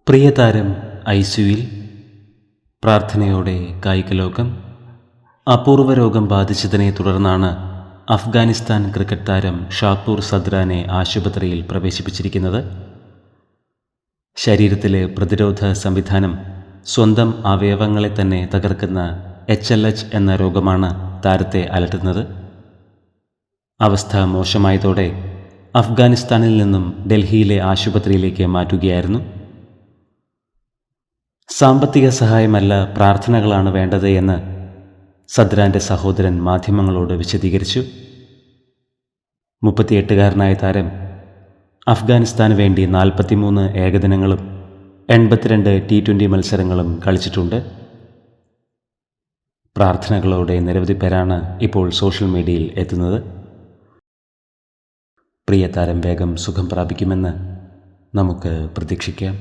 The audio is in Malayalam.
പ്രിയതാരം ഐസിയുവിൽ, പ്രാർത്ഥനയോടെ കായിക ലോകം. അപൂർവ രോഗം ബാധിച്ചതിനെ തുടർന്നാണ് അഫ്ഗാനിസ്ഥാൻ ക്രിക്കറ്റ് താരം ഷാപൂർ സദ്രാനെ ആശുപത്രിയിൽ പ്രവേശിപ്പിച്ചിരിക്കുന്നത്. ശരീരത്തിലെ പ്രതിരോധ സംവിധാനം സ്വന്തം അവയവങ്ങളെ തന്നെ തകർക്കുന്ന HLH എന്ന രോഗമാണ് താരത്തെ അലട്ടുന്നത്. അവസ്ഥ മോശമായതോടെ അഫ്ഗാനിസ്ഥാനിൽ നിന്നും ഡൽഹിയിലെ ആശുപത്രിയിലേക്ക് മാറ്റുകയായിരുന്നു. സാമ്പത്തിക സഹായമല്ല, പ്രാർത്ഥനകളാണ് വേണ്ടത് എന്ന് സദ്രാൻ്റെ സഹോദരൻ മാധ്യമങ്ങളോട് വിശദീകരിച്ചു. 38-കാരനായ താരം അഫ്ഗാനിസ്ഥാന് വേണ്ടി 43 ഏകദിനങ്ങളും 82 T20 മത്സരങ്ങളും കളിച്ചിട്ടുണ്ട്. പ്രാർത്ഥനകളോടെ നിരവധി പേരാണ് ഇപ്പോൾ സോഷ്യൽ മീഡിയയിൽ എത്തുന്നത്. പ്രിയ താരം വേഗം സുഖം പ്രാപിക്കുമെന്ന് നമുക്ക് പ്രതീക്ഷിക്കാം.